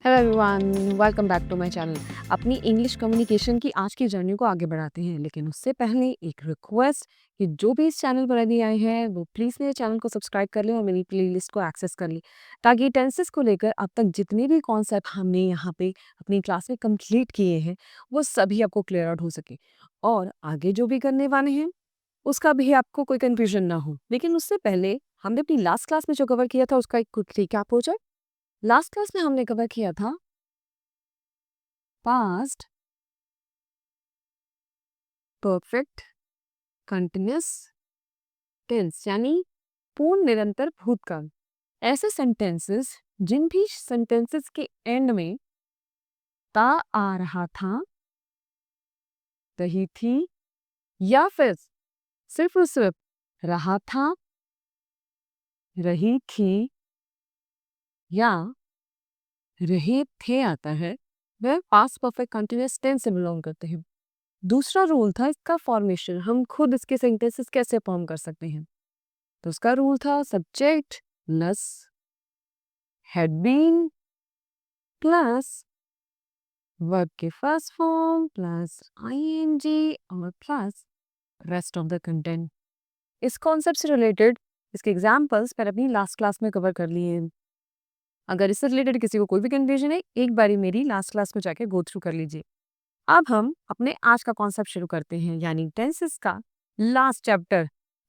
Hello everyone, welcome back to my channel. अपनी English communication की आज की जर्नी को आगे बढ़ाते हैं, लेकिन उससे पहले एक रिक्वेस्ट कि जो भी इस चैनल पर अभी आए हैं वो प्लीज़ मेरे चैनल को सब्सक्राइब कर लें और मेरी प्लेलिस्ट को एक्सेस कर लें, ताकि टेंसेस को लेकर अब तक जितने भी कॉन्सेप्ट हमने यहाँ पे अपनी क्लास में कंप्लीट किए हैं वो सभी आपको क्लियर आउट हो सके और आगे जो भी करने वाले हैं उसका भी आपको कोई कंफ्यूजन ना हो। लेकिन उससे पहले हमने अपनी लास्ट क्लास में जो कवर किया था उसका एक क्विक रिकैप हो जाए। लास्ट क्लास में हमने कवर किया था पास्ट परफेक्ट कंटिन्यूअस टेंस यानी पूर्ण निरंतर भूतकाल। ऐसे सेंटेंसेस जिन भी सेंटेंसेस के एंड में ता आ रहा था, रही थी या फिर सिर्फ और सिर्फ रहा था, रही थी या रहे थे आता है, वह पास्ट परफेक्ट कंटिन्यूअस टेंस से बिलोंग करते हैं। दूसरा रूल था इसका फॉर्मेशन, हम खुद इसके सेंटेंसेस कैसे फॉर्म कर सकते हैं। तो उसका रूल था subject plus had been plus verb के फर्स्ट फॉर्म प्लस ing और plus rest of the content. इस कॉन्सेप्ट से रिलेटेड इसके एग्जांपल्स पर अपनी लास्ट क्लास में कवर कर लिए हैं। अगर इससे रिलेटेड किसी को कोई भी कंफ्यूजन है, एक बारी मेरी लास्ट क्लास में जाके गो थ्रू कर लीजिए। अब हम अपने आज का कॉन्सेप्ट शुरू करते हैं, यानी टेंसेस का last chapter,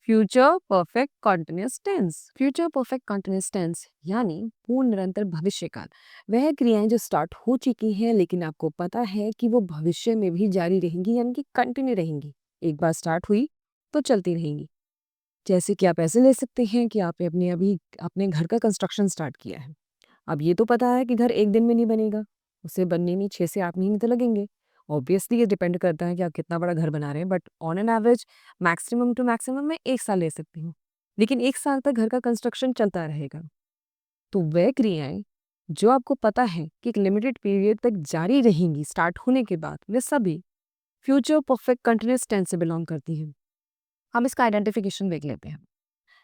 future perfect continuous tense. Future perfect continuous tense यानी पूर्ण निरंतर भविष्य काल, वह क्रियाएं जो स्टार्ट हो चुकी हैं लेकिन आपको पता है कि वो भविष्य में भी जारी रहेंगी, यानी कि कंटिन्यू रहेंगी। एक बार स्टार्ट हुई तो चलती रहेंगी। जैसे कि आप ऐसे ले सकते हैं कि आपने अभी अपने घर का कंस्ट्रक्शन स्टार्ट किया है। अब ये तो पता है कि घर एक दिन में नहीं बनेगा, उसे बनने में 6 से 8 महीने तो लगेंगे। ऑब्वियसली ये डिपेंड करता है कि आप कितना बड़ा घर बना रहे हैं, but on an average maximum to maximum मैं 1 साल ले सकती हूँ। लेकिन 1 साल तक घर का कंस्ट्रक्शन चलता रहेगा। तो वह क्रियाएँ जो आपको पता है कि एक लिमिटेड पीरियड तक जारी रहेंगी स्टार्ट होने के बाद, वे सभी फ्यूचर परफेक्ट कंटीन्यूअस टेंस से बिलॉन्ग करती हैं। हम इसका आइडेंटिफिकेशन देख लेते हैं।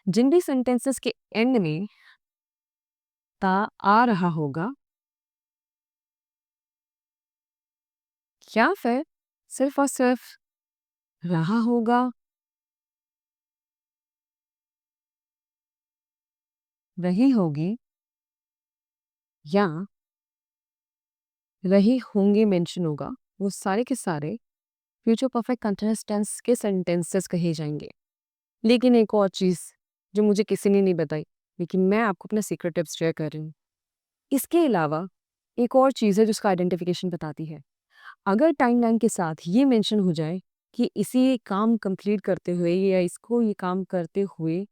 जिन भी सेंटेंसेस के एंड में ता आ रहा होगा या फिर सिर्फ और सिर्फ रहा होगा, रही होगी या रही होंगे मेंशन होगा, वो सारे के सारे फ्यूचर परफेक्ट कंटीन्यूअस टेंस के सेंटेंसेस कहे जाएंगे। लेकिन एक और चीज़ जो मुझे किसी ने नहीं बताई, लेकिन मैं आपको अपना सीक्रेट टिप्स शेयर कर रही हूँ। इसके अलावा एक और चीज़ है जिसका आइडेंटिफिकेशन बताती है। अगर टाइमलाइन के साथ ये मेंशन हो जाए कि इसी काम कंप्लीट करते हुए या इसको ये काम करते हुए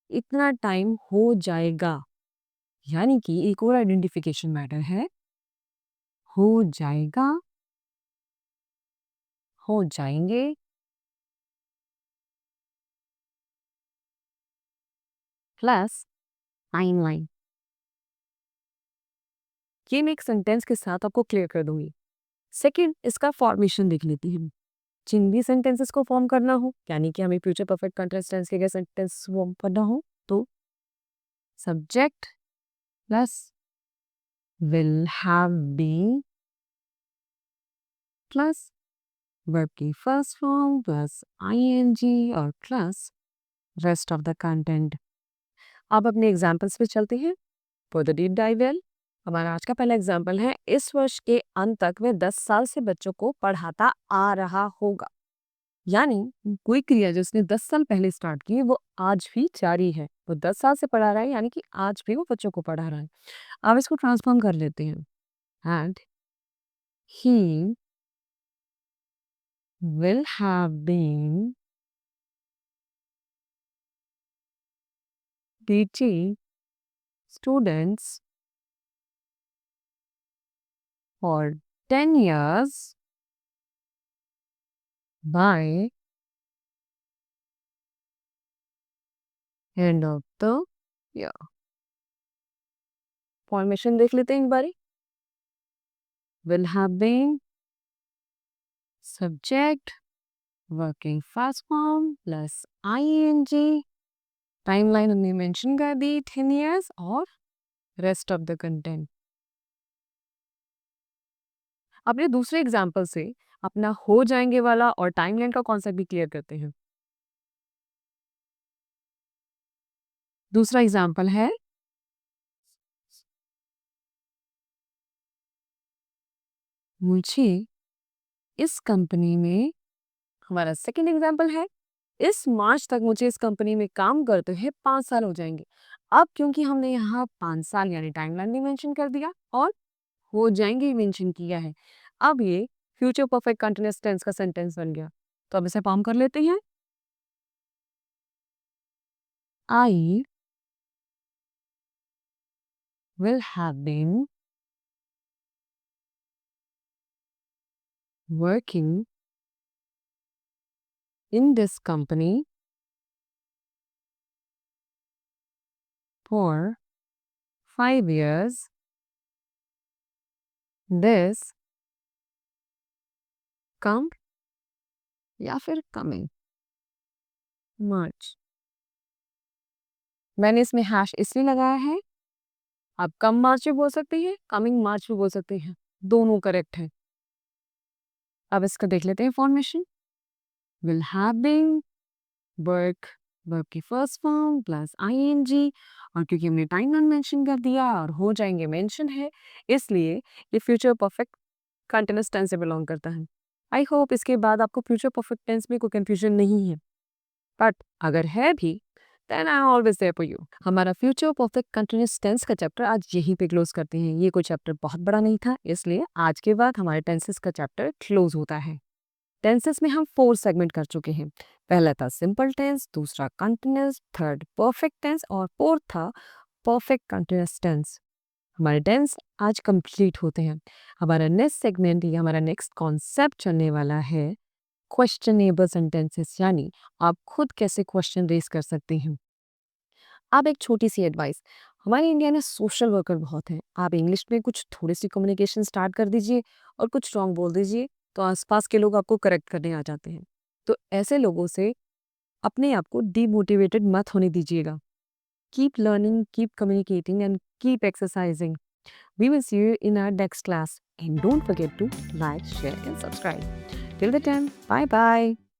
इतना टाइम हो जाएगा, यानी कि एक और आइडेंटिफिकेशन मैटर है, हो जाएगा, हो जाएंगे, प्लस टाइमलाइन। ये मैं एक सेंटेंस के साथ आपको क्लियर कर दूंगी। सेकंड, इसका फॉर्मेशन देख लेती हूँ। जिन भी सेंटेंसेस को फॉर्म करना हो, यानी कि हमें फ्यूचर परफेक्ट कंटीन्यूअस टेंस के सेंटेंस फॉर्म करना हो, तो subject plus will have been plus verb की फर्स्ट फॉर्म प्लस आईएनजी और plus rest of the content. अब अपने एग्जांपल्स पे चलते हैं। For the deep dive well, हमारा आज का पहला एग्जांपल है, इस वर्ष के अंत तक वह 10 साल से बच्चों को पढ़ाता आ रहा होगा। यानी कोई क्रिया जो उसने 10 साल पहले स्टार्ट की वो आज भी जारी है। वो 10 साल से पढ़ा रहा है, यानी कि आज भी वो बच्चों को पढ़ा रहा है। अब इसको ट्रांसफॉर्म कर लेते हैं। And he will have been teaching students for 10 years by end of the year। Formation देख लेते हैं एक बारी। will have been subject working fast form plus ing, timeline हमने मेंशन कर दी 10 years और रेस्ट ऑफ द कंटेंट। अपने दूसरे एग्जाम्पल से अपना हो जाएंगे वाला और टाइमलाइन का कॉन्सेप्ट भी क्लियर करते हैं। दूसरा एग्जाम्पल है, मुझे इस कंपनी में, हमारा सेकंड एग्जाम्पल है, इस मार्च तक मुझे इस कंपनी में काम करते हुए 5 साल हो जाएंगे। अब क्योंकि हमने यहाँ 5 साल यानी टाइमलाइन भी मेंशन कर दिया और हो जाएंगे मेंशन किया है, अब ये फ्यूचर परफेक्ट कंटिन्यूअस टेंस का सेंटेंस बन गया। तो अब इसे फॉर्म कर लेते हैं। I will have been working in this company for 5 years this come या फिर कमिंग मार्च। मैंने इसमें हैश इसलिए लगाया है, आप कम मार्च भी बोल सकते हैं, कमिंग मार्च भी बोल सकते हैं, दोनों करेक्ट है। अब इसका देख लेते हैं formation. Will have been, work, verb की फर्स्ट फॉर्म प्लस आईएनजी, और क्योंकि हमने टाइमलाइन मेंशन कर दिया और हो जाएंगे मेंशन है, इसलिए ये फ्यूचर परफेक्ट कंटीन्यूअस टेंस से बिलोंग करता है। आई होप इसके बाद आपको फ्यूचर परफेक्ट टेंस में कोई कंफ्यूजन नहीं है, बट अगर है भी then I am always there for you. हमारा फ्यूचर परफेक्ट कंटीन्यूअस टेंस का चैप्टर आज यहीं पे क्लोज करते हैं। ये कोई चैप्टर बहुत बड़ा नहीं था, इसलिए आज के बाद हमारे टेंसेस का चैप्टर क्लोज होता है। टेंसेस में हम 4 सेगमेंट कर चुके हैं। पहला था सिंपल टेंस, दूसरा कंटीन्यूअस, थर्ड परफेक्ट टेंस और फोर्थ था परफेक्ट कंटीन्यूअस टेंस। हमारे टेंस आज कंप्लीट होते हैं। हमारा नेक्स्ट सेगमेंट या हमारा नेक्स्ट कॉन्सेप्ट चलने वाला है क्वेश्चनेबल सेंटेंसेस, यानी आप खुद कैसे क्वेश्चन रेज कर सकते हैं। अब एक छोटी सी एडवाइस, हमारे इंडिया में सोशल वर्कर बहुत हैं। आप इंग्लिश में कुछ थोड़ी सी कम्युनिकेशन स्टार्ट कर दीजिए और कुछ रॉन्ग बोल दीजिए, तो आसपास के लोग आपको करेक्ट करने आ जाते हैं। तो ऐसे लोगों से अपने आप को डीमोटिवेटेड मत होने दीजिएगा। Keep learning, keep communicating and keep exercising. We will see you in our next class, and don't forget to like, share and subscribe. Till the time, bye bye.